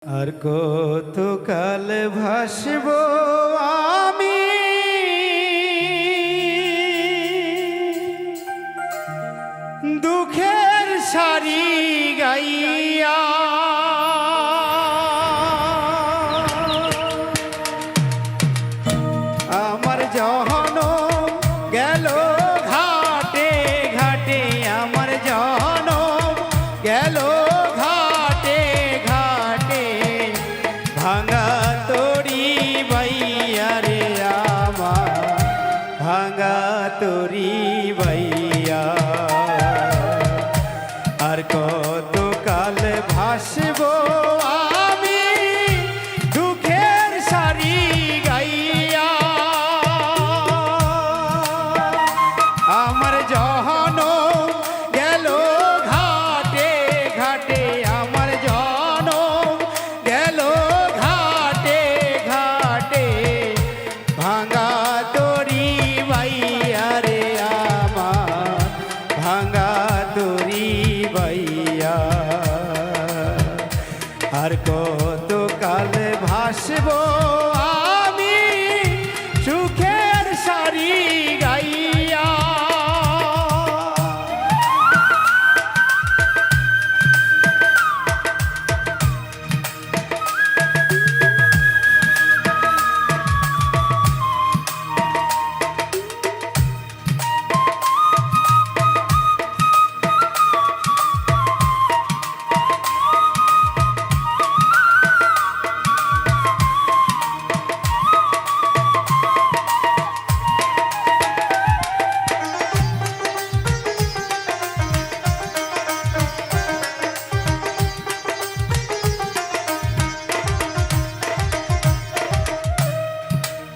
আর কতকাল ভাসব আমি দুঃখের সারি গাইয়া। আমার জনম গেল ঘাটে ঘাটে, আমার জনম গেল ঘাটে ঘাটে, ভাঙা তরি বাইয়া রে আমার, ভাঙা তরি বাইয়া। আর কত কাল ভাসব আমি দুঃখের সারি গাইয়া। আমার জনম গেল ঘাটে ঘাটে, আমার জনম গেল ঘাটে ঘাটে, ভাঙা তরি বাইয়া রে আমার, ভাঙা তরি বাইয়া। আর কত কাল ভাসব আমি সুখের সারি গাইয়া।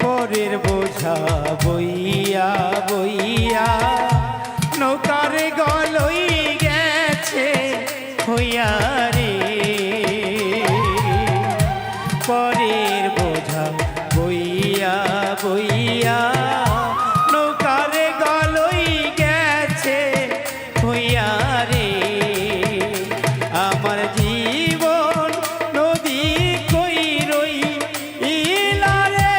পরের বোঝা বইয়া বইয়া নৌকার গলই গেছে হইয়া রে। পরের বোঝা বইয়া বইয়া নৌকার গলই গেছে হইয়া রে। আমার জীবন নদী কই রই ইলা রে।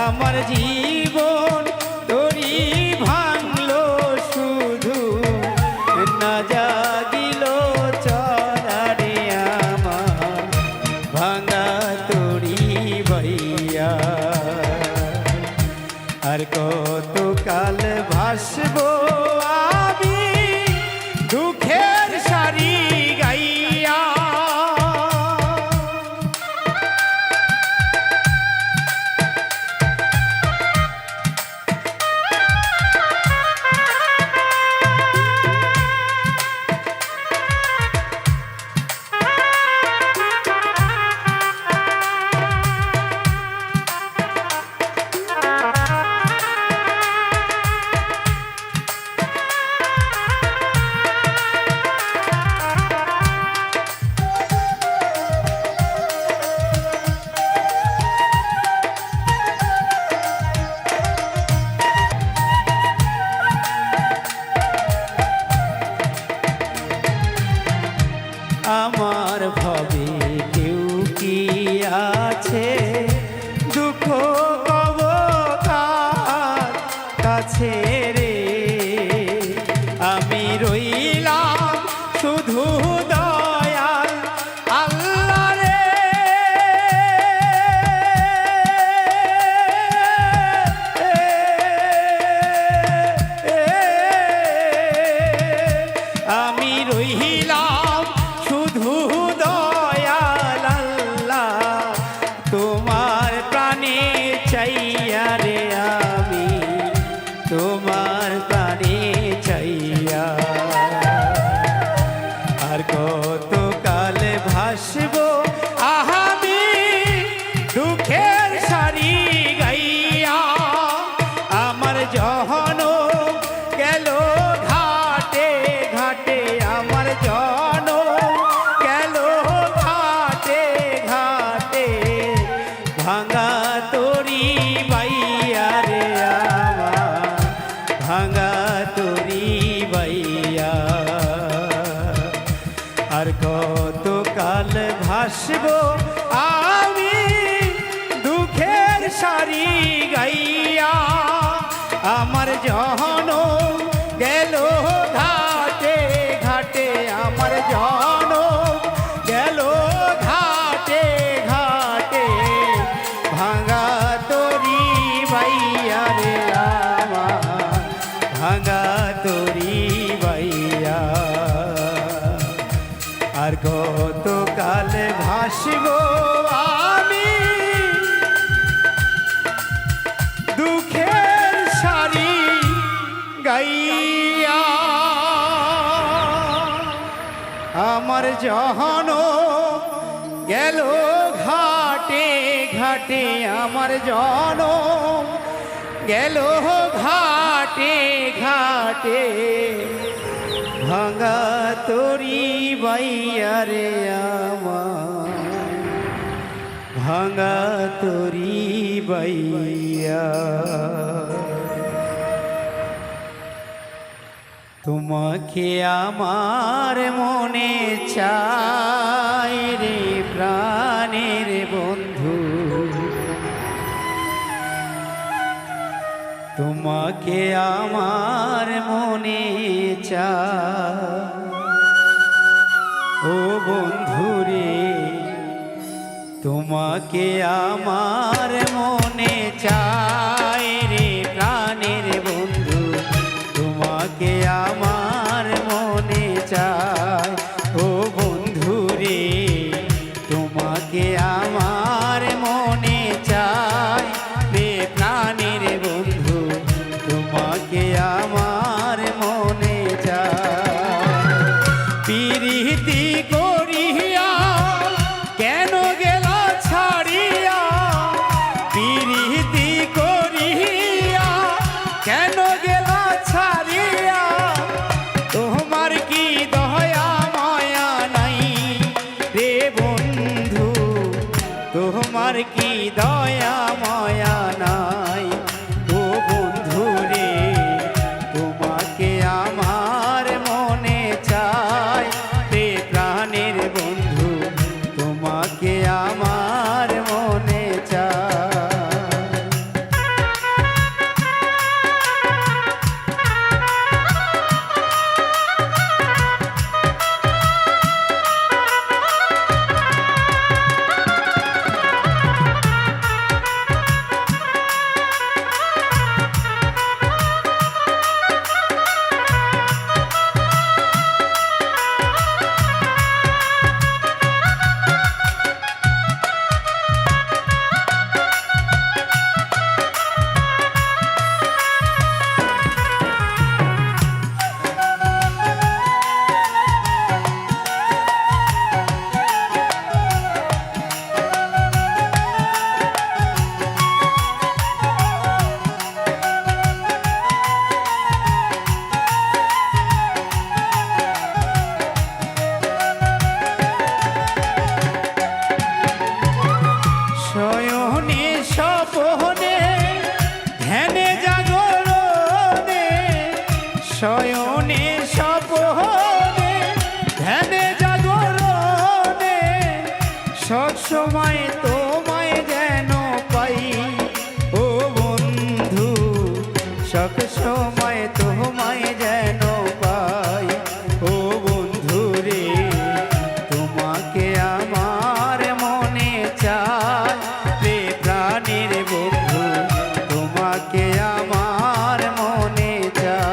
আমার জীবন তরি ভাঙলো শুধু, না জাগিল চরারে আমার, ভাঙা তরি বাইয়া। আর কত কাল ভাসব আমি দুঃখের সারি গাইয়া। আমার ভাবে কেউ কি আছে, দুঃখ কব কার কাছে রে। আমি রইলাম শুধু দয়াল আল্লাহ রে। আমি রইলাম শুধু দয়াল আল্লাহ, তোমার প্রাণে চাইয়া রে আমি, তোমার প্রাণে চাইয়া। আর কত কাল ভাসব আমি দুঃখের সারি গাইয়া। আমার জনম গেল ঘাটে ঘাটে, আমার জনম গেল ঘাটে ঘাটে, ভাঙা তরি বাইয়া রে আমার, ভাঙা তরি বাইয়া। আর কত কাল ভাসবো আমি দুঃখের সারি গাইয়া। আমার জনম গেল ঘাটে ঘাটে, আমার জনম গেল ঘাটে ঘাটে, ভাঙা তরি বাইয়া রে আমার, ভাঙা তরি বাইয়া। আর কত কাল ভাসবো আমি দুঃখের সারি গাইয়া। আমার জনম গেল ঘাটে ঘাটে, আমার জনম গেল ঘাটে ঘাটে, ভাঙা তরি বাইয়া রে আমার, ভাঙা তরি বাইয়া। তোমাকে আমার মনে চাই রে প্রাণের বন্ধু, তোমাকে আমার মনে চাই ও বন্ধুরে, তোমাকে আমার মনে চাই রে প্রাণের বন্ধু, তোমাকে আমার মনে চাই ও বন্ধুরে, তোমাকে আমার মনে চাই রে প্রাণের বন্ধু, তোমাকে আমার মনে চাই। প্রীতি করিয়া কেন গেলা ছাড়িয়া, প্রীতি করিয়া কেন গেলা ছাড়িয়া, তোমার কি দয়া মায়া নাই রে বন্ধু, তোমার কি দয়া মায়া নাই ও বন্ধু রে, তোমাকে আমার মনে চাই রে প্রাণের বন্ধু, তোমাকে আমার মনে চাই। শয়নে স্বপনে ধ্যানে জাগরণে, শয়নে স্বপনে ধ্যানে জাগরণে, সব সময় তোমায় যেন পাই ও বন্ধু, সব সময় তোমায় যেন পাই ও বন্ধু রে, তোমাকে আমার মনে চাই রে প্রাণের বন্ধু, তোমাকে আমার মনে চাই।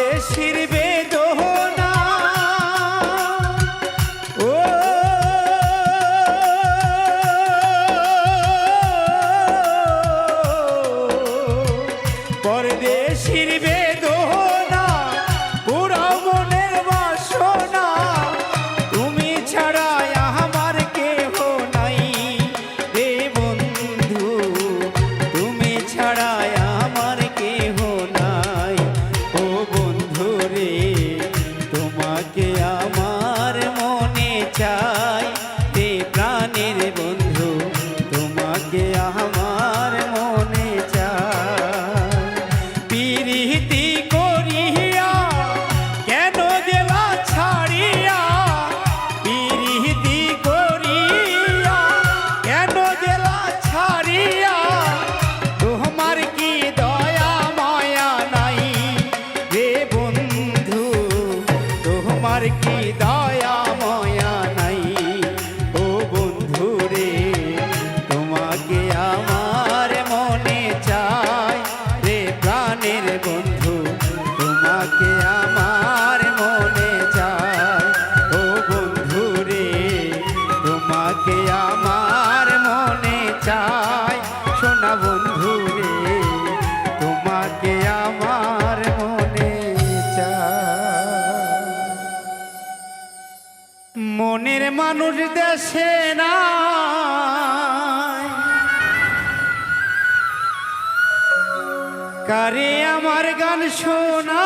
পরদেশির বেদনা ও পরদেশির বেদনা পুরো মনের বাসনা তুমি ছাড়া আমার কেহ নাই রে বন্ধু তুমি ছাড়া আমার কেহ নাই ও বন্ধু রে তোমাকে আমার মনে চাই রে প্রাণের বন্ধু তোমাকে আমার মনে চাই পিরিতি করিয়া কেন দেলা ছাড়িয়া পিরিতি করিয়া কেন দেলা ছাড়িয়া তোমার কি দয়া মায়া নাই রে বন্ধু তোমার কি দয়া মায়া নাই ও বন্ধু রে তোমাকে আমার মনে চাই রে প্রাণের বন্ধু তোমাকে আমার মনে চাই ও বন্ধু রে তোমাকে আমার মনে চাই সোনা বন্ধু রে তোমাকে আমার মনে চাই মনের মানুষ দেশে না কারে আমার গান শোনা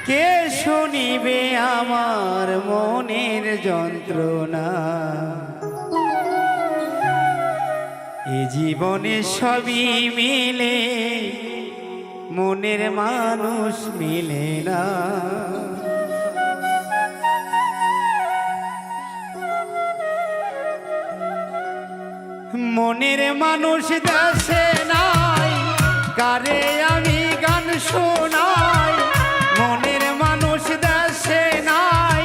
কে শুনিবে আমার মনের যন্ত্রণা এ জীবনে সবই মিলে মনের মানুষ মিলে না মনের মানুষ দেশে নাই কারে আমি গান শোনাই মনের মানুষ দেশে নাই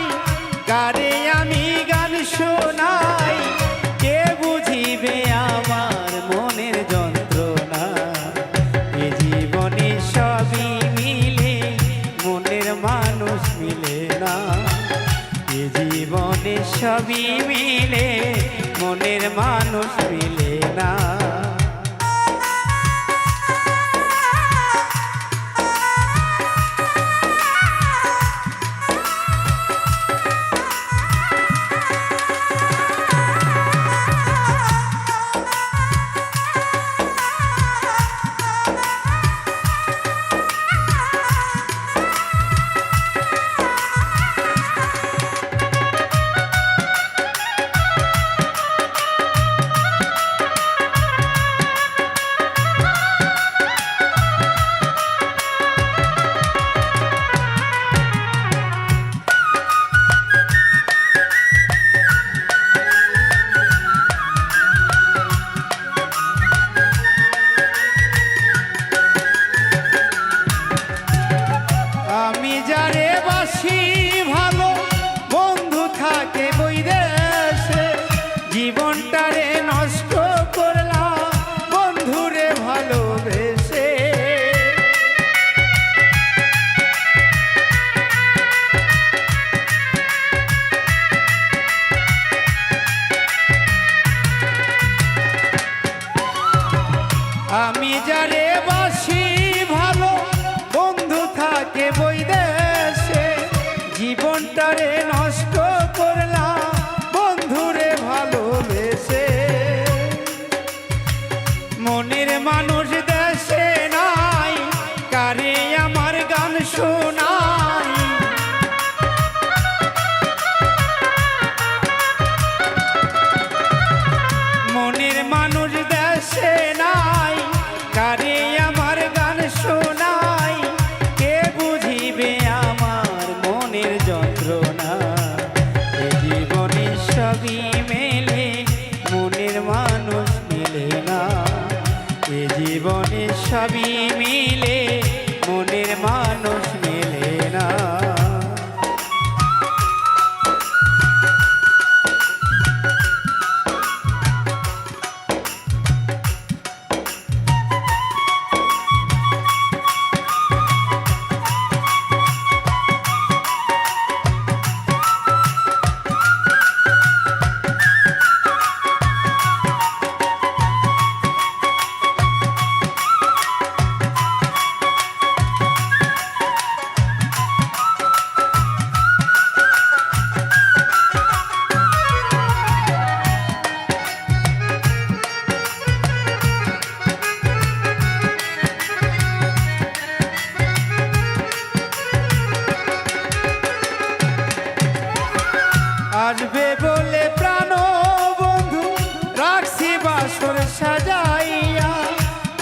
কারে আমি গান শোনাই কে বুঝিবে আমার মনের যন্ত্রণা এ জীবনে সবই মিলে মনের মানুষ মিলে না এ জীবনে সবই মিলে মনের মানুষ মিলে না আমি যারে বাসি ভালো বন্ধু থাকে বৈদেশে জীবনটারে নষ্ট করলাম বন্ধুরে ভালোবেসে আমি যারে বাসি ভালো বন্ধু থাকে বৈদেশে জীবনটারে নষ্ট করলাম বন্ধুরে ভালোবেসে মনের মানুষ দেশে নাই কারে আমার গান শোনাই মনের মানুষ দেশে নাই কারে আমার গান শোনাই কে বুঝিবে আমার মনের যন্ত্রণা এ জীবনে সবই মেলে মনের মানুষ মিলে না এ জীবনে সবই মিলে মনের মানুষ মিলে না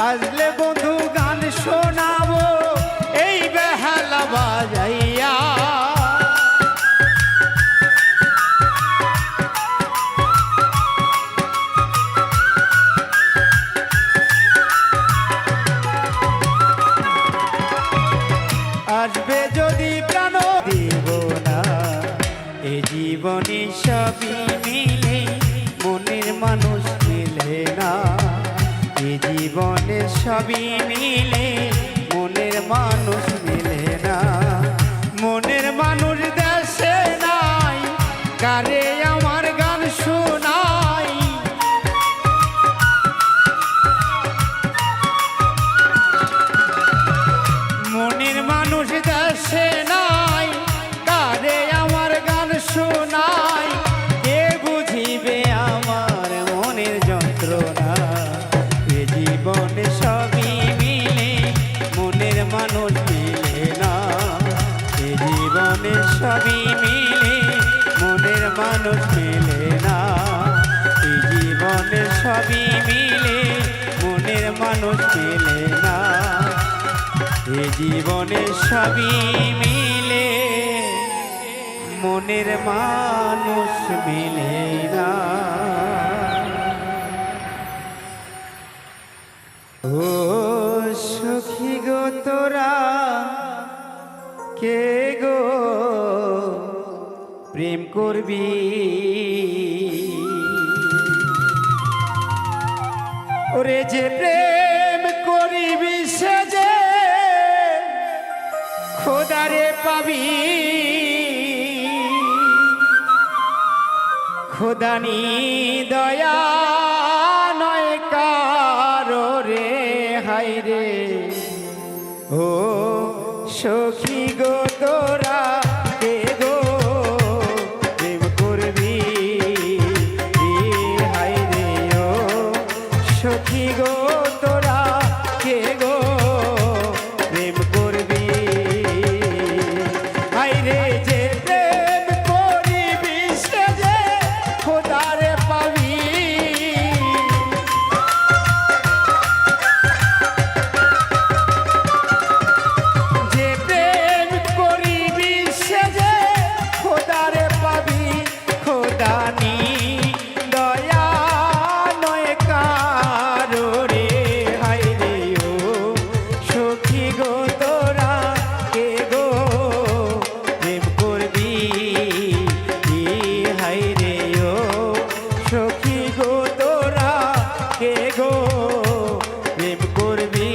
আসলে বন্ধু গান শোনাবো এই বেহালা বাজাইয়া। আসবে যদি প্রাণ দিব না এ জীবনে সবই মিলে মনের মানুষ মিলে না। এ জীবনে সবই মিলে মনের মানুষ মিলে না। মনের মানুষ দেশে নাই কারে আমার গান শোনাই। মনের মানুষ দেশে নাই কারে আমার গান শোনাই। কে বুঝিবে আমার মনের যন্ত্রণা। এ জীবনে সবই মিলে মনের মানুষ মিলে না। এ জীবনে সবই মিলে মনের মানুষ মিলে না। এ জীবনে সবই মিলে মনের মানুষ মিলে না। এ জীবনে সবই মিলে মনের মানুষ মিলে না। ও সখী গো তোরা কে গো প্রেম করবি। ওরে যে প্রেম করিবি সে যে খোদারে পাবি। খোদানি দয়া নয় কারো রে হাই রে। ও সখী গো তোরা কে গো প্রেম করবি হাই রে। ও সখী গো তোরা কে গো প্রেম করবি হাই রে। যে প্রেম করিবি সে যে খোদারে পাবি। যে প্রেম করিবি সে যে খোদারে পাবি। খোদানি দয়া নয় কারো রে হাই রে। ও সখী গো তোরা কে গো প্রেম করবি হাই রে। ও সখী গো তোরা কে গো প্রেম করবি।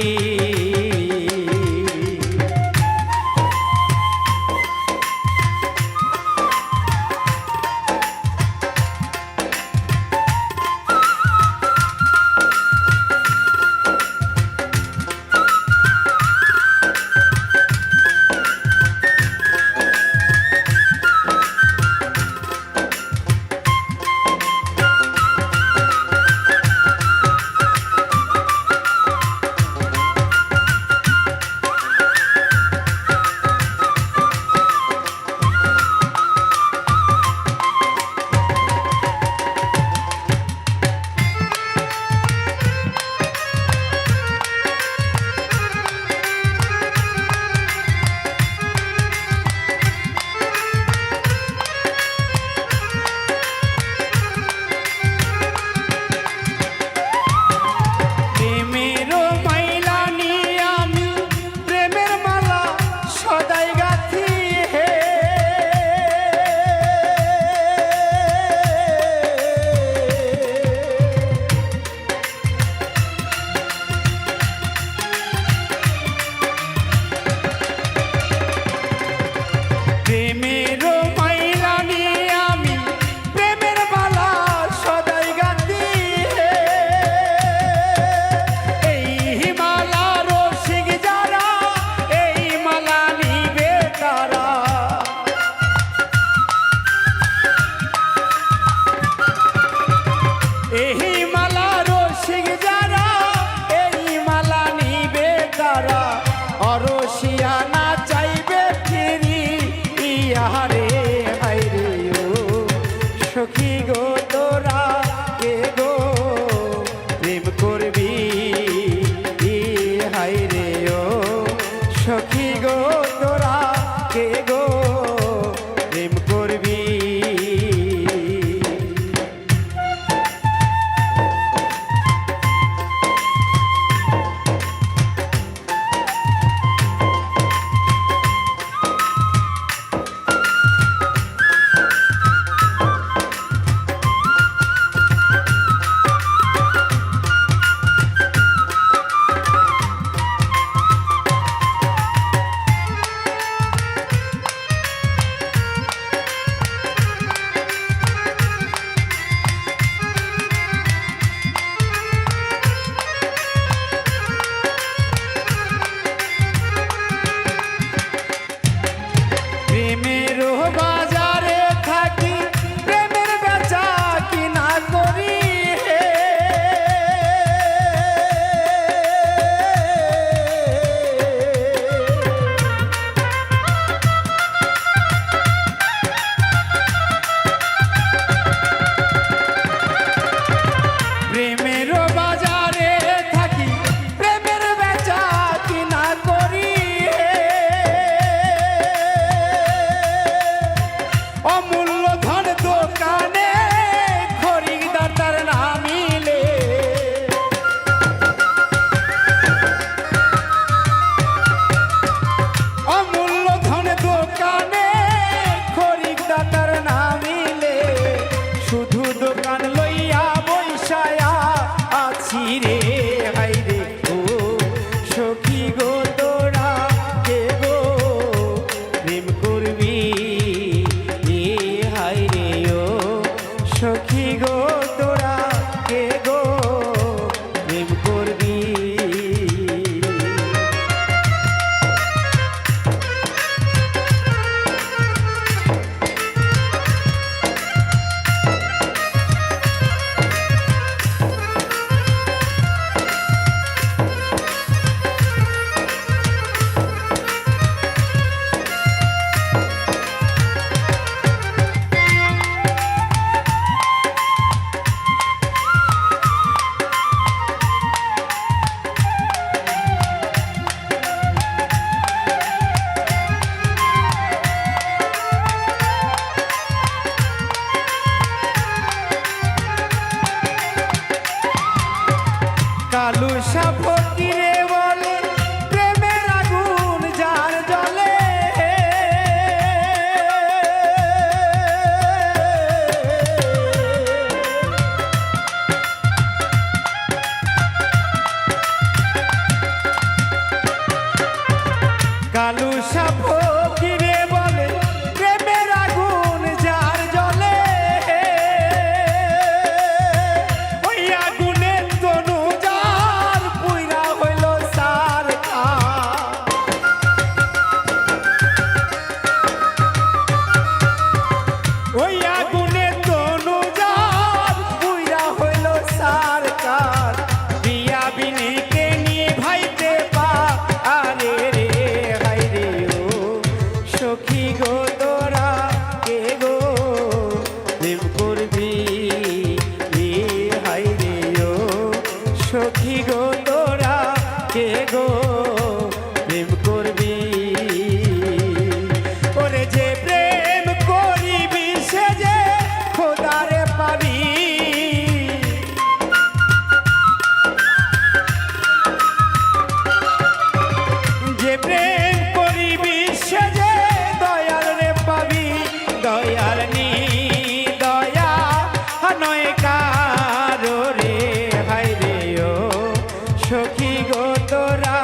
গো তোরা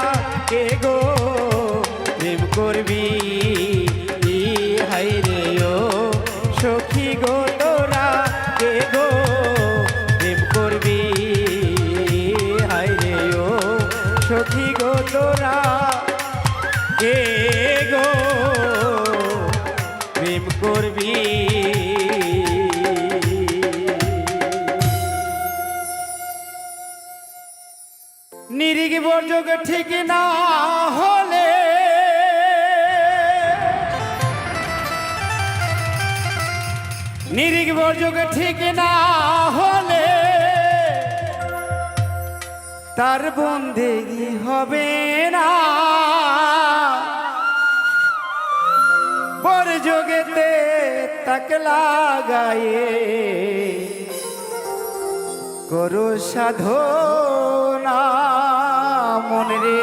কে গো প্রেম করবি হাই রে ও সখী গো তোরা কে গো প্রেম করবি হাই রে ও সখী গো তোরা কে গো প্রেম করবি। নিরিগ বর্জক ঠিক না হলে নিরিগ বর্জক ঠিক না হলে তার বন্দেগি হবে না। বর্জগেতে তাকে লাগায়ে করো সাধনা মন রে।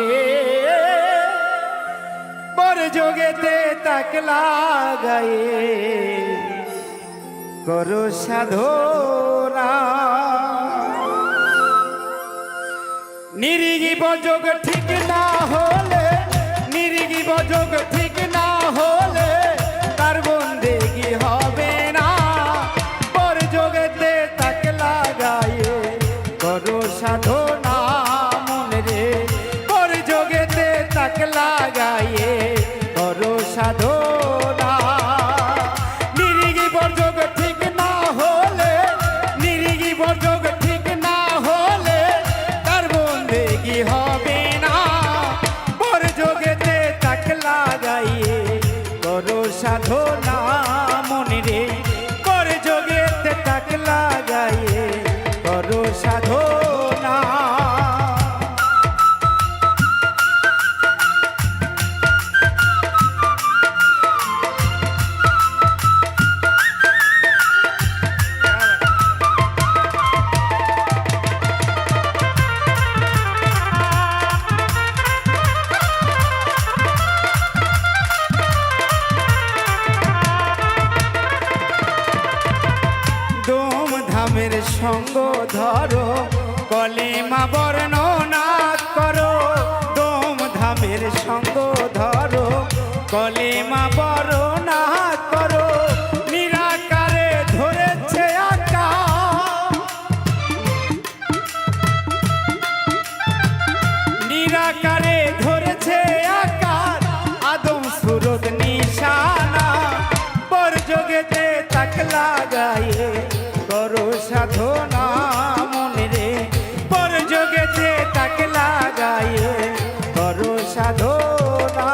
বর্জগেতে তাকে লাগায়ে করো সাধনা। নিরিগি বর্জক ঠিক না হলে নিরিগি বর্জক ঠিক না হলে তার বন্দেগি হবে না। বর্জগেতে তাকে লাগায়ে করো সাধনা মন রে। বর্জগেতে তাকে লাগায়ে করো সাধনা। নিরিগি বর্জক ঠিক না হলে নিরিগি বর্জক ঠিক না হলে তার বন্দেগি হবে না। বর্জগেতে তাকে লাগায়ে করো সাধনা মন রে। বর্জগেতে তাকে লাগায়ে করো সাধনা। ধুমধামের সঙ্গ ধরো কলিমা বর্ণনা করো। ধুমধামের সঙ্গ ধরো কলিমা বর্ণনা করো। নিরাকারে ধরেছে আকার নিরাকারে ধরেছে আকার আদম সুরত নিশানা। বর্জগেতে তাকে লাগায়ে করো সাধনা মন রে। বর্জগেতে তাকে লাগায়ে করো সাধনা।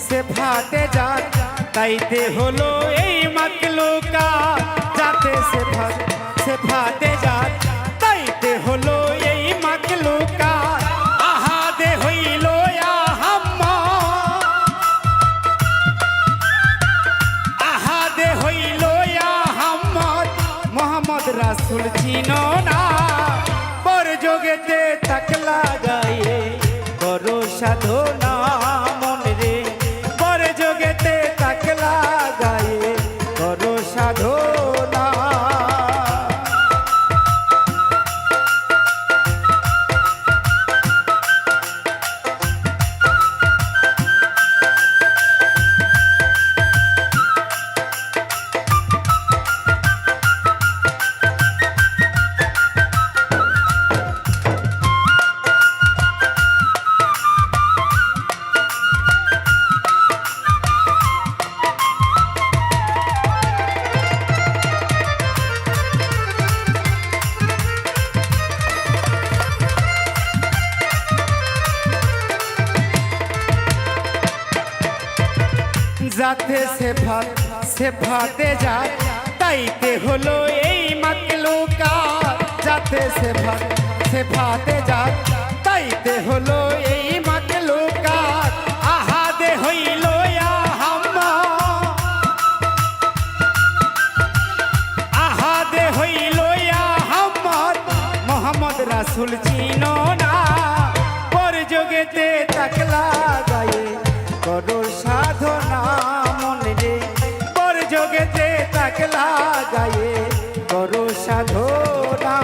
সে ফাটে যাক তাইতে হলো এই মাকলুকা। যাতে সে ফাটে যাক তাইতে হলো এই মাকলুকা। আহাদে হইল আহাদে হইল আহম্মদ মোহাম্মদ রাসূল চিনো না। বর্জগেতে তাকে লাগায়ে করো সাধনা মন রে। বর্জগেতে তাকে লাগায়ে করো সাধনা। যাতে সে ভাতে যায় তাইতে হলো এই মাকলুকা যাতে সে ভাতে যায় তাইতে হলো এই মাকলুকা আহাদে হইল আহাদে হইল মোহাম্মদ রাসূল চিনো না পর যোগেতে তাকলা গায়ে করো সাধনা মনে রে পর যোগেতে তাকলা গায়ে করো সাধনা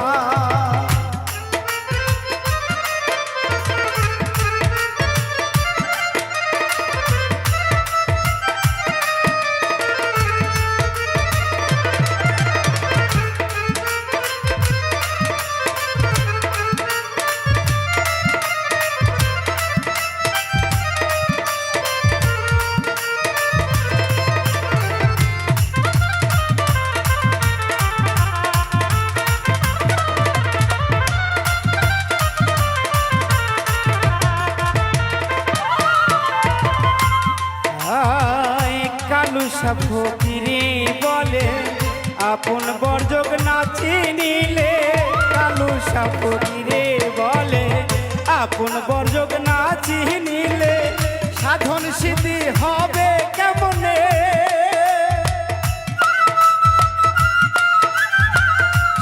ফকিরি বলে আপন বর্জক না চিনিলে কালু ফকিরে বলে আপন বর্জক না চিনিলে সাধন সিদ্ধি হবে কেমনে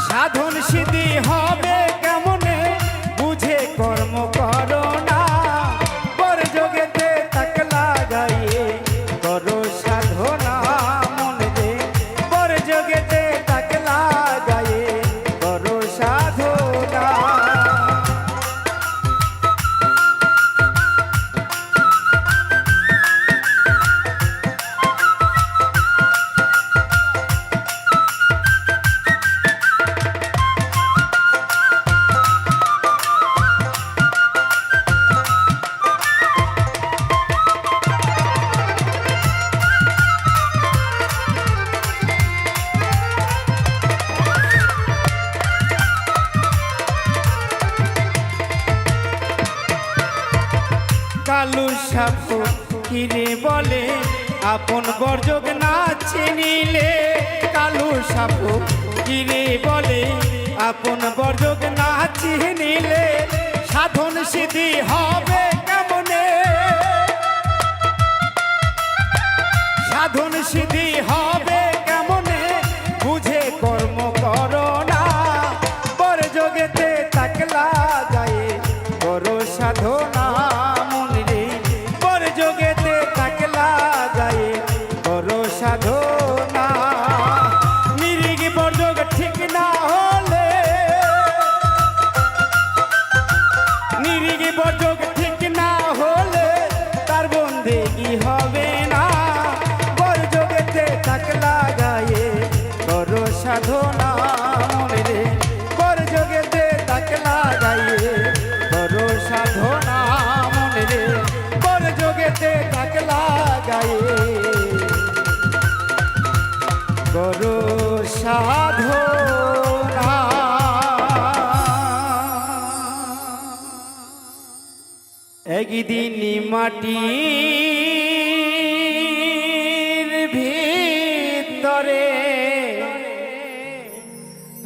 সাধন সিদ্ধি হবে কেমনে বুঝে কর্ম করো না পর যোগেতে তাকলা গাইয়ে করো সাধনা মনে রে পর যোগেতে তাকলা গাইয়ে করো সাধনা কালু ফকিরে বলে আপন বর্জক না চিনিলে কালু ফকিরে বলে আপন বর্জক না চিনিলে সাধন সিদ্ধি হবে কেমনে সাধন সিদ্ধি হবে কেমনে বুঝে কর্ম করো না পর যোগেতে তাকলা গায়ে করো সাধনা যোগেতে তাকলা গায়ে করো সাধনা নিরিগ বর্জক ঠিক না হলে নিরিগ বর্জক ঠিক না হলে তার বন্দেগি হবে না বর্জকেতে তাকলা গায়ে করো সাধনা মনে রে বর্জকেতে তাকলা গায়ে করো সাধনা মনে রে যোগেতে তাকলা গায়ে করো সাধনা একদিন মাটির ভিতরে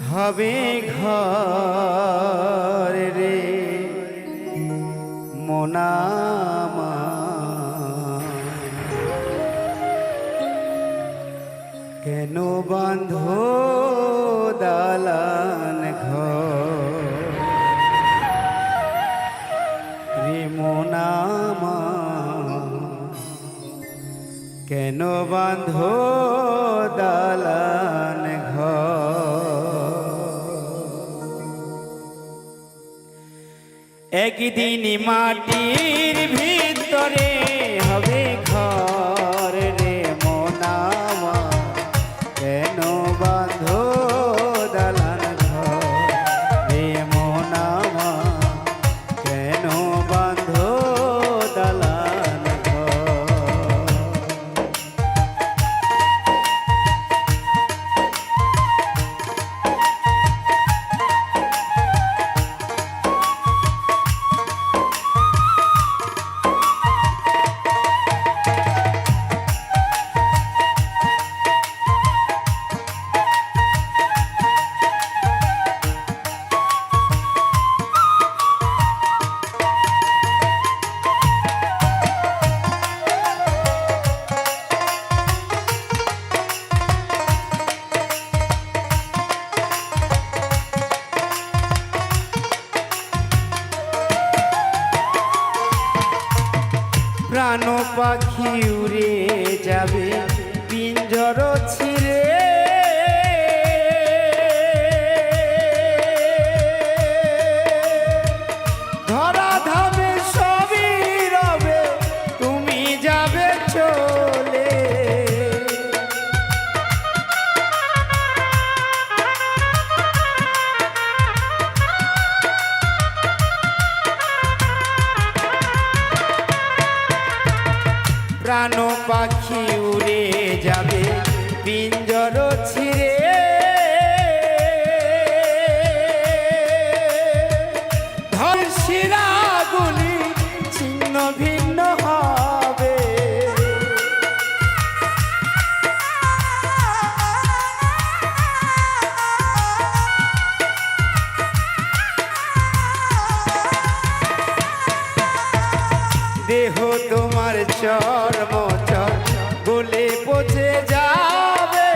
হবে ঘর রে মোনামা কেন বাঁধো দালান ঘর রে মোনামা কেন বাঁধো দালান ঘর একদিন মাটির ভিতরে হবে ঘর রে মোনামা কেন বাঁধো দালান ঘর রে মোনামা কেন বাঁধো দালান ঘর পাখি উড়ে যাবে পিঞ্জর ছিঁড়ে ধরা ধামে সবই রবে তুমি যাবে চলে প্রাণ পাখি উড়ে যাবে পিঞ্জর ছিঁড়ে ধর্ষিরাগুলি ছিন্ন ভিন্ন হবে দেহ তোমার চর্ম গলে পচে যাবে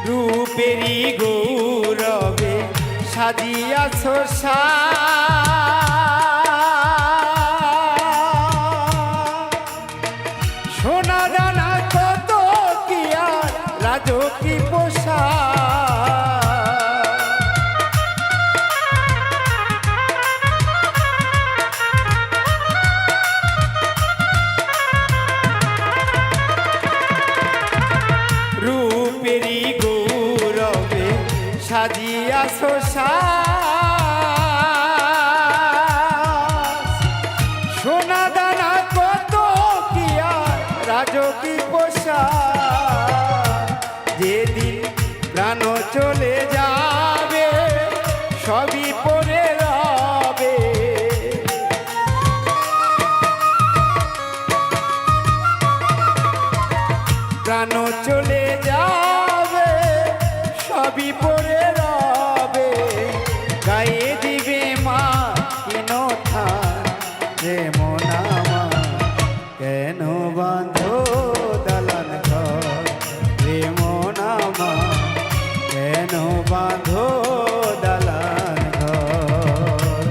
রূপেরি গৌরবে সাজিয়াছ সোনা দানা কত কি আর রাজকি পোষা রূপেরি গৌরবে সাজিয়াছ সোনা দানা কত কি আর রাজকি পোষা যেদিন প্রাণ চলে যাবে সবই পড়ে রবে প্রাণ চলে যাবে সবই পড়ে রবে গায়ে দিবে মা কিন থান রে মনামা কেন বাঁধো দালান ঘর রে মনামা কেন বাঁধো দালান ঘর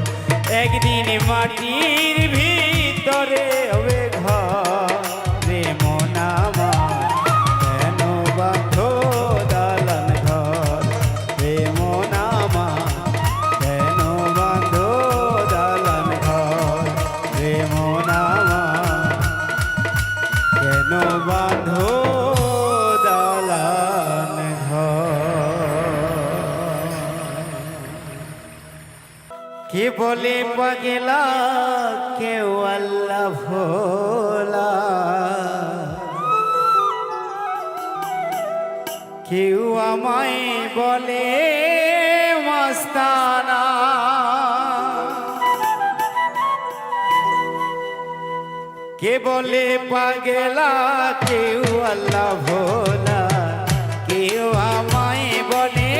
একদিন মাটির ভিতরে হবে ঘর রে মনামা কেন বাঁধো দালান ঘর রে মনামা কেন বাঁধো দালান ঘর রে মনামা কেন বাঁধো দালান ঘর কে বলে পাগলা কেউ আল্লাহ ভোলা কেউ আমায় বলে মস্তানা কে বলে পাগলা কেউ আল্লাহ ভোলা কেউ আমায় বলে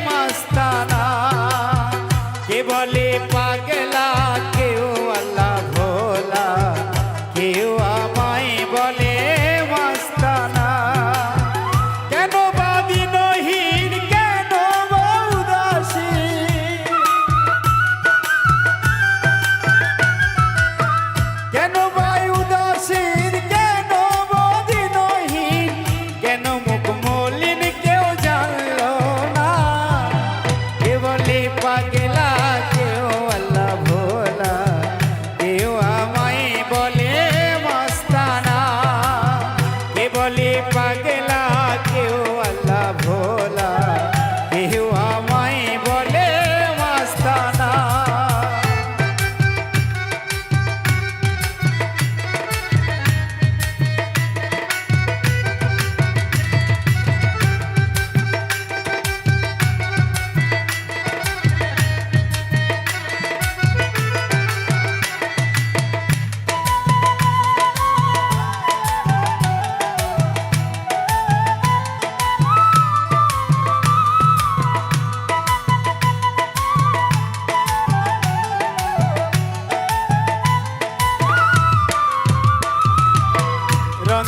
মস্তানা কে বলে পাগলা কেউ আল্লাহ ভোলা কেউ আমায় বলে মস্তানা কেন বা দিনহীন কেন বা উদাসী কেন বা উদাসীন কেন বা দিনহীন কেন মুখ মলিন কেউ জানলো না কে বলে পাগলা কেউ আল্লাহ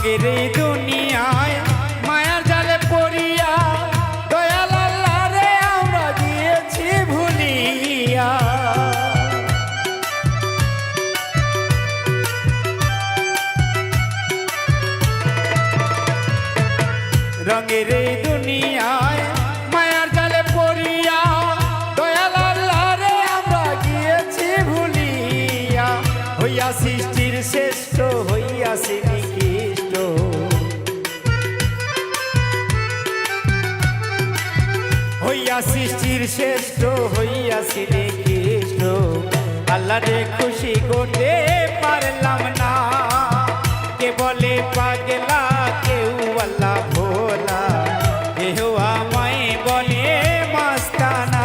রঙের এই দুনিয়ায় মায়ার জালে পড়িয়া দয়াল আল্লাহ রে আমরা গিয়েছি ভুলিয়া। রঙের এই দুনিয়ায় মায়ার জালে পড়িয়া দয়াল আল্লাহ রে আমরা গিয়েছি ভুলিয়া। হইয়া সৃষ্টির শ্রেষ্ঠ হইয়াছি নিকৃষ্ট, হইয়া সৃষ্টির শ্রেষ্ঠ হইয়াছি নিকৃষ্ট। আল্লাহ রে খুশি করতে পারলাম না, কে বলে পাগলা কেউ আল্লাহ ভোলা, কেহ আমায় বলে মাস্তানা।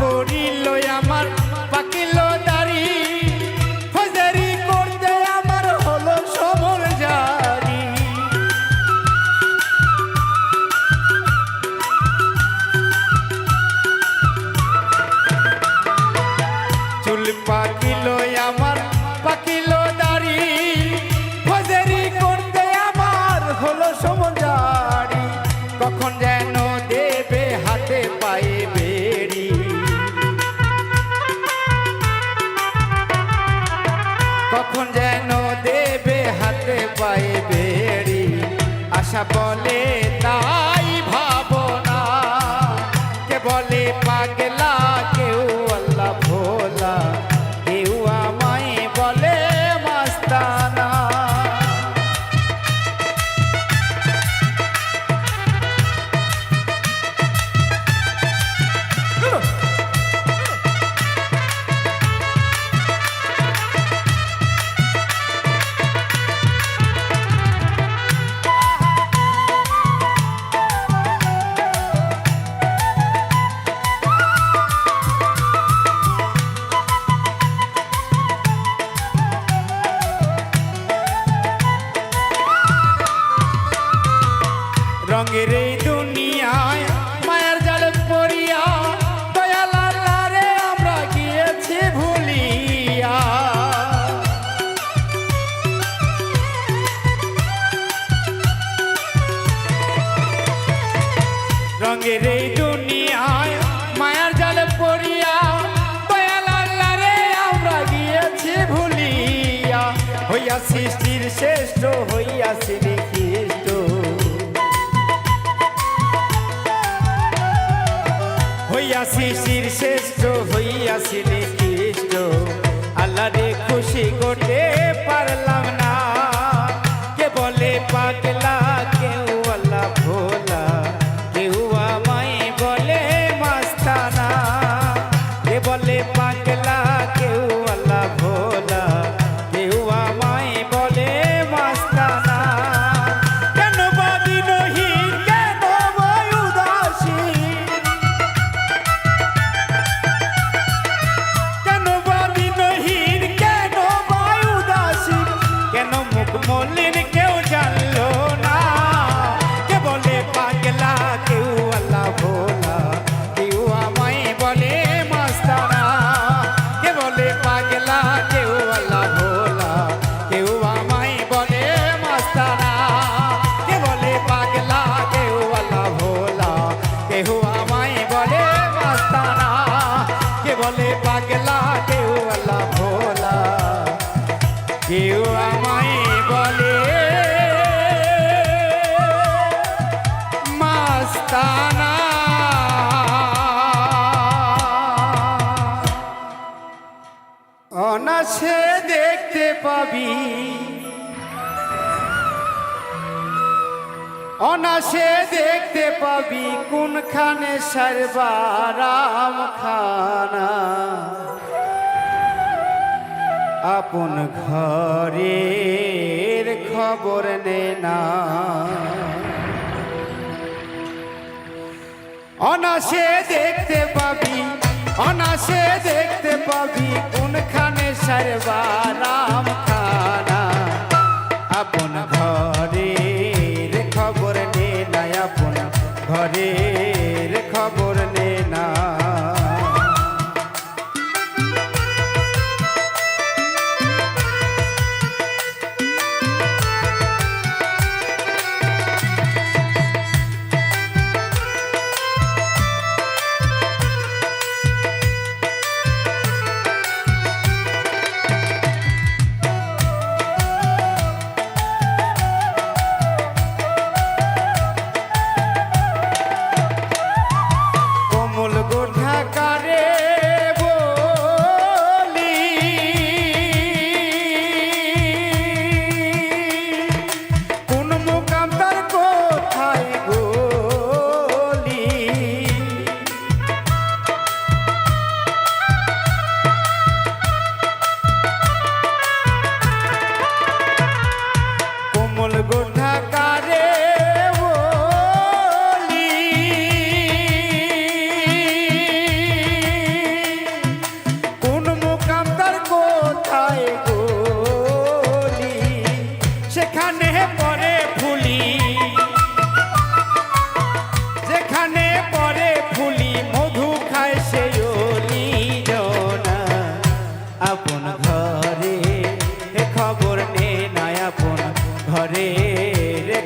পড়িল আমার পাকিল দাড়ি, ফজরি করতে আমার হলো সমর জারি। চুল পাকিল আমার পাকিল দাড়ি, ফজরি করতে আমার হলো সমর জারি। কখন যেন দেবে হাতে পায়ে বেড়ি, কখন যেন দেবে হাতে পায়ে বেড়ি। আশা বলে তাই ভাবনা, কে বলে পাগলা কেউ আল্লাহ ভোলা, কেউ আমায় বলে মাস্তানা। রঙের এই দুনিয়ায় মায়ার জালে পড়িয়া দয়াল আল্লাহ রে আমরা গিয়েছি ভুলিয়া। রঙের এই দুনিয়ায় মায়ার জালে পড়িয়া দয়াল আল্লাহ রে আমরা গিয়েছি ভুলিয়া। হইয়া সৃষ্টির শ্রেষ্ঠ হইয়াছি নিকৃষ্ট, হইয়া সৃষ্টির শ্রেষ্ঠ হইয়াছি নিকৃষ্ট। আল্লাহ রে খুশি করতে পারলাম না, কে বলে পাগলা কেউ আল্লাহ ভোলা, কেউ আমায় বলে মাস্তানা। কে বলে পাগলা কেউ আল্লাহ ভোলা, কেউ আমায় বলে মাস্তানা। কেন বাদিনহীন কেন বয় উদাসী, কেন বাদিনহীন কেন বয় উদাসী, কেন মুখ মলিন কেউ জানলো না। কে বলে পাগলা কেউ আল্লাহ ভোলা, কেউ আমায় বলে মাস্তানা। কে বলে পাগলা কেউ আল্লাহ ভোলা, কেউ আমায় বলে মাস্তানা। কে বলে পাগলা কেউ আল্লাহ ভোলা, কেউ আমায় বলে মাস্তানা। কে বলে পাগলা কেউ আল্লাহ ভোলা, কেউ আমায় বলে মাস্তানা। অনাসে দেখতে পাবি অনাসে দেখতে পাবি কোনখানে সর্বারাম খানা আপন ঘরের খবর নে না অনাসে দেখতে পাবি অনাসে দেখতে পাবি কোনখানে সর্বারাম খানা আপন ঘরের খবর নে না আপন ঘরের খবর নে না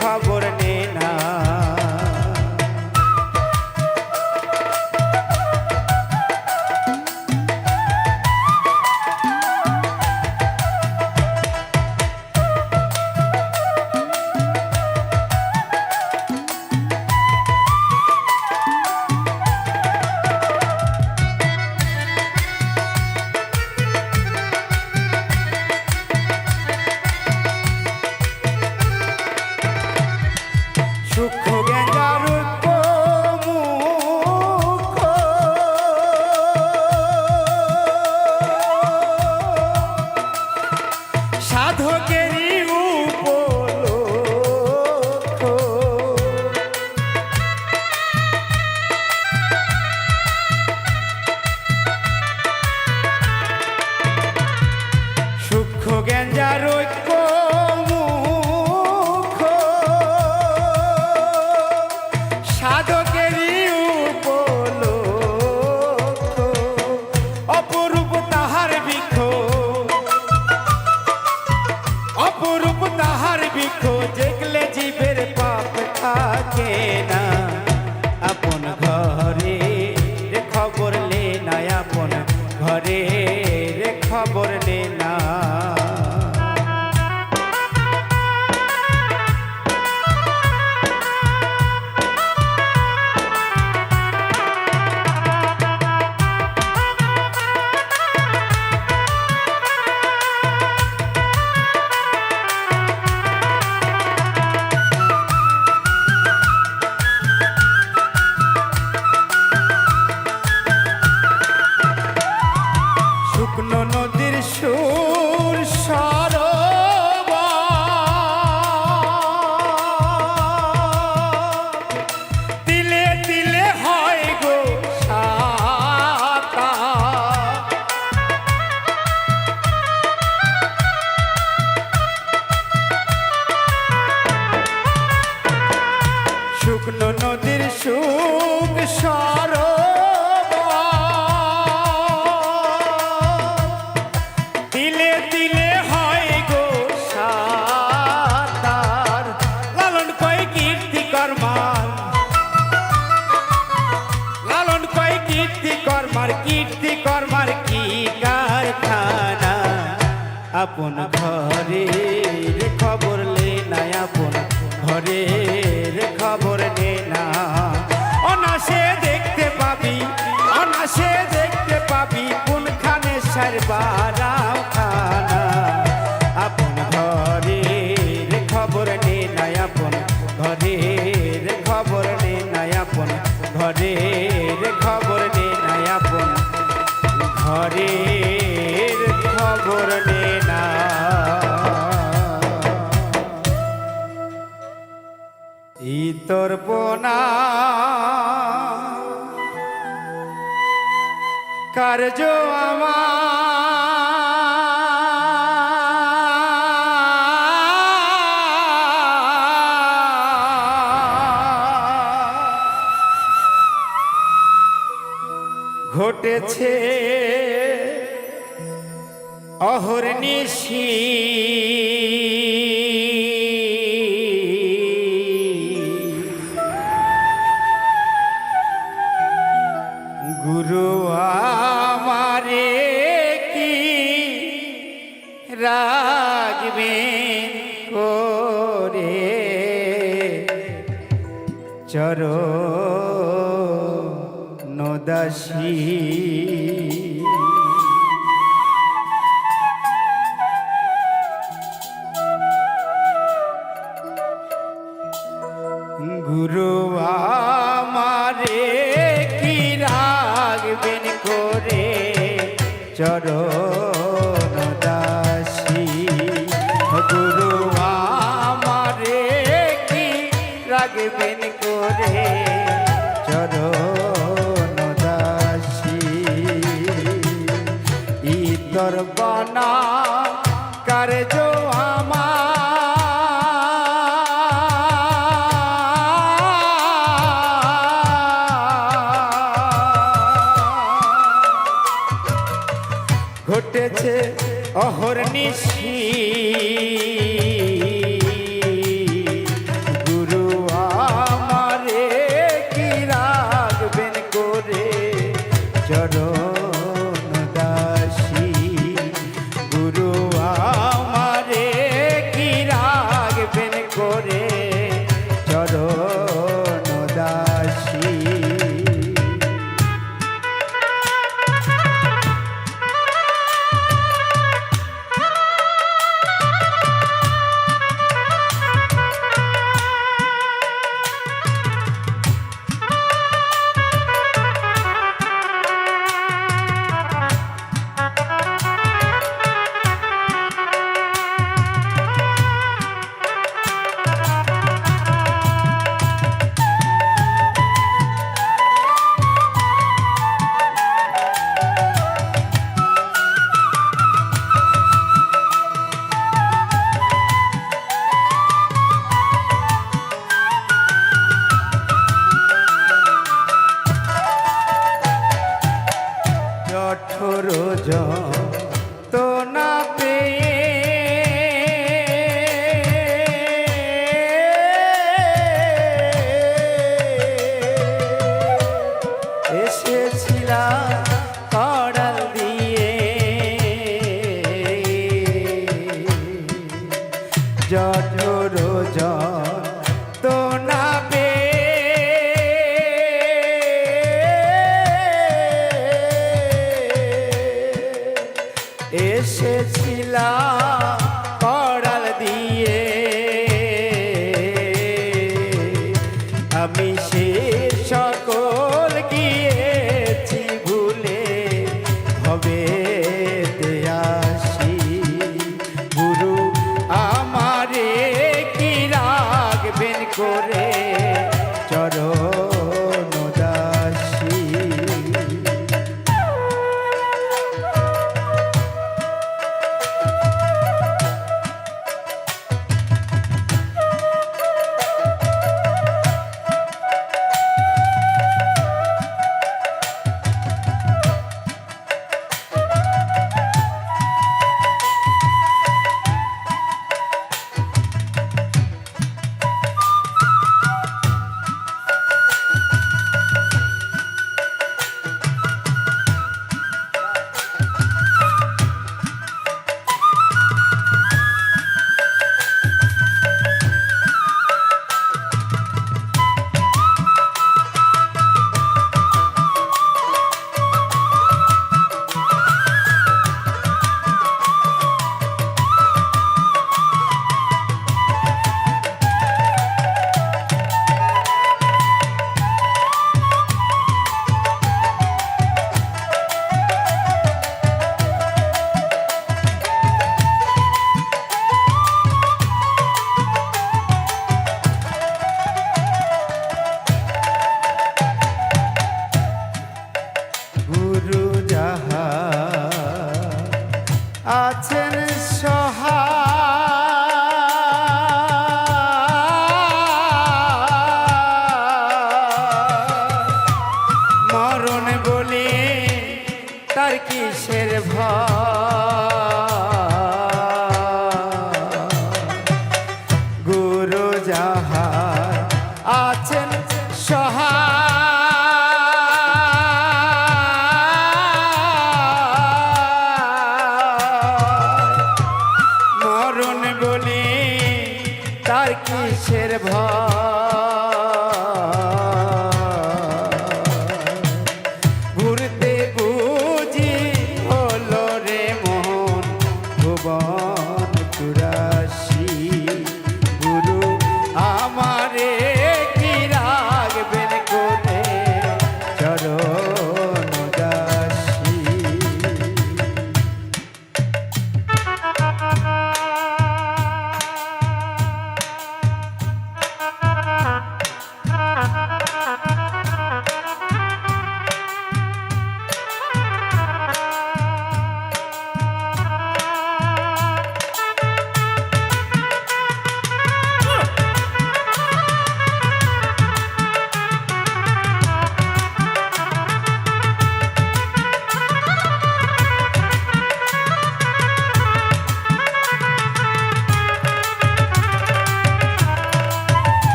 খবর নে না সূক্ষ্ম জ্ঞান মুখ সাধকেরই উপলক্ষ সূক্ষ্ম জ্ঞান যার ঐক্য দেখলে জীবের পাপ থাকে না আপন ঘরের খবর লে না আপন ঘরের খবর লে না শুকনো নদীর সুর সরোবর তিলে তিলে হয় গো সাতা শুকনো নদীর সুখ তিলে তিলে হয় গো সাতার লালন কয় কীর্তি কর্মার লালন কয় কীর্তি কর্মার কি কারখানা আপন ঘরের খবর লে না আপন ঘরের খবর নে না অনাসে দেখতে পাবি কোনখানে সর্বারাম খানা আপন ঘরের খবর নে না আপন ঘরের ঘরের খবর নে না আপন ঘরের খবর নে না। তোর পোনা কার্য ঘটেছে অহর্নিশি গুরু আমারে কি রাগবেন করে চরণ দাসী। গুরু আমারে কি রাগবেন করে চরণ দাসী। গুরু আমারে কি রাগবেন করে চরণ দাসী। ইতর বনা কার্য ঘটেছে অহর্নিশি। গুরু আমারে কি রাগবেন করে চরণ দাসী। গুরু আমারে কি রাগবেন করে চরণ দাসী। তো না পেয়ে এসেছিলাম কড়াল দিয়ে। জঠর তো না এসেছিলাম কড়াল দিয়ে। আমি সে সকল গিয়েছি ভুলে হবে আসি। গুরু আমারে কি রাগবেন করে চরণ দাসী। তার কিসের ভয় গুরু যাহার আছেন সহায় মরণ বলি তার কিসের ভয় ঘুরতে বুঝি হলো রে মন ভুবন চুরাশি গুরু আমারে কি রাখবেন কোনে চরণ দাসী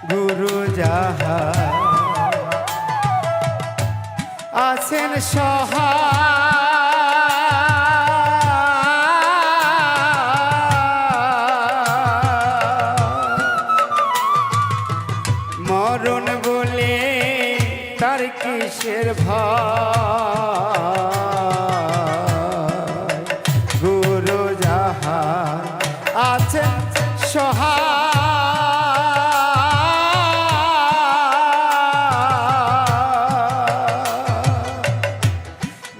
গুরু যাহার আছেন সহায় মরণ বলে তার কিসের ভয় গুরু যাহার আছেন সহায়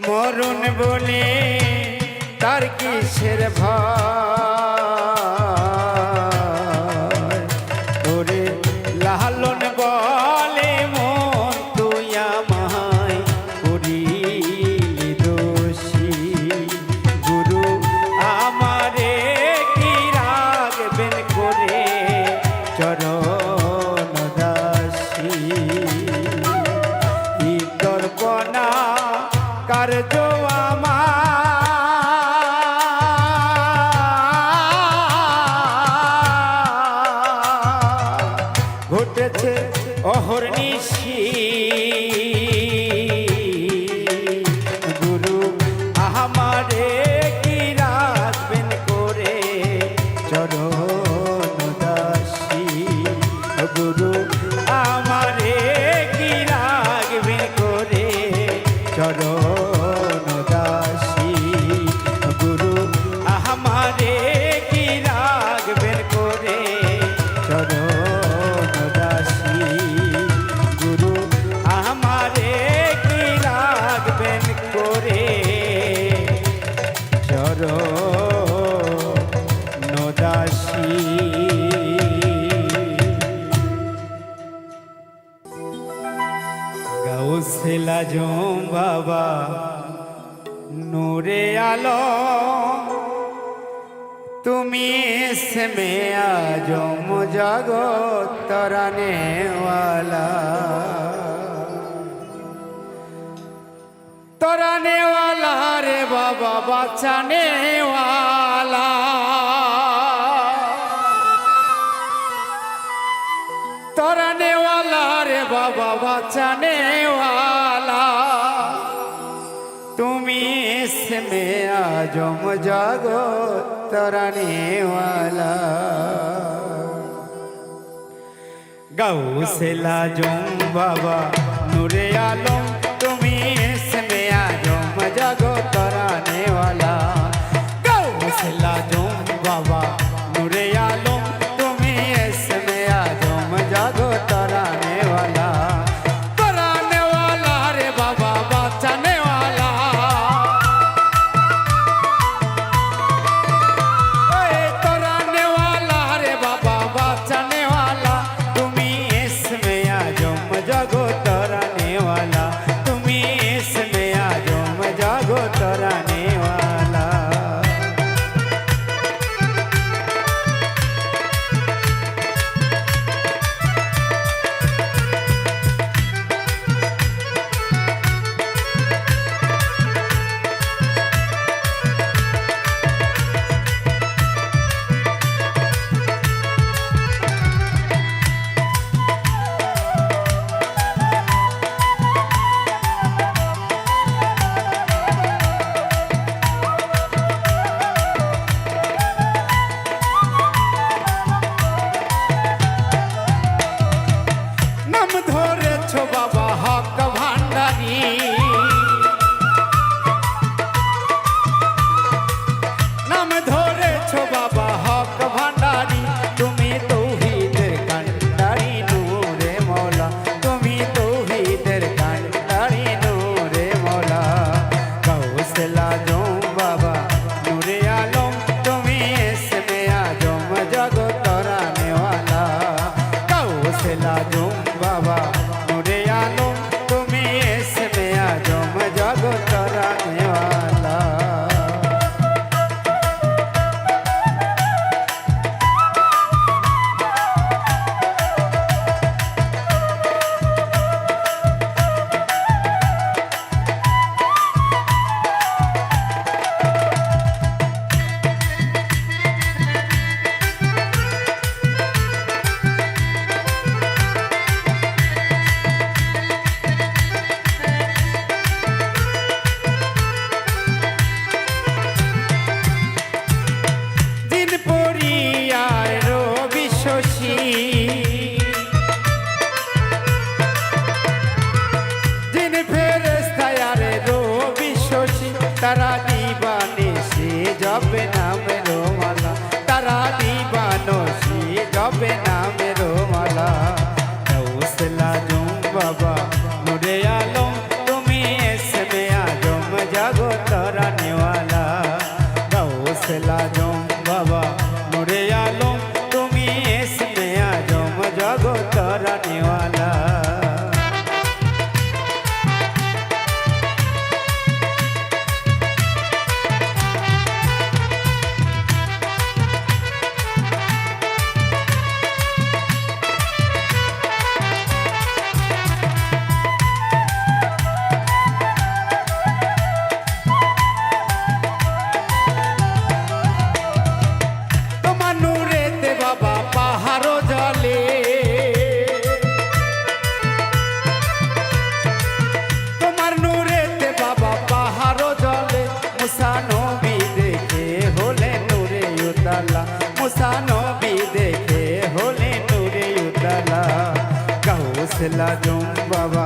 মরণ বলে তার কিসের ভয় ওরে লালন বলে মন তুই আমায় করিলি দোষী গুরু আমারে কি রাখবেন করে চরণ দাসী দর্পণা কার্য আমার ঘটেছে অহর্নিশি গুরু আমারে কি রাখবেন করে চরণ দাসী গুরু আমারে কি রাখবেন করে চরণ দাসী গুরু আমারে কি রাখবেন করে চরণ দাসী গুরু আমারে কি রাখবেন করে চরণ দাসী গাউসেলা জম বাবা নূরে আলো তুমি इसमें आजम जगत तराने वाला रे बाबा बचाने वाला तराने वाला रे बाबा बचाने वाला তুমি इसमें आजम जगत तराने वाला गाउसेला जम बाबा नूरे आलम তুমি इसमें आजम जगत तराने वाला गाउसेला जम बाबा नूरे आलम তুমি इसमें आजम जगत तराने वाला रे बाबा बचाने वाला तराने वाला रे बाबा बचाने वाला तुम्ही इसमें आजम जगत तराने वाला तुम्ही গাউসলা জম বাবা নূরে আলম তুমি ইসমে আজম জগত রানেওয়ালা। তারা দিবানে সে যাবে নামে রোমালা, তারা দিবানো সে যাবে নামে রোমালা। গাউসলা জম বাবা নূরে আলম তুমি ইসমে আজম জগত রানেওয়ালা। গাউসলা জম বাবা নূরে আলম তুমি ইসমে আজম জগত রানেওয়ালা। বাবা পাহাড় জলে তোমার নূরেতে বাবা পাহাড় জলে, মুসা নবী দেখে হলে নূরে উতালা, মুসা নবী দেখে হলে নূরে উতালা। গাউসলা জম বাবা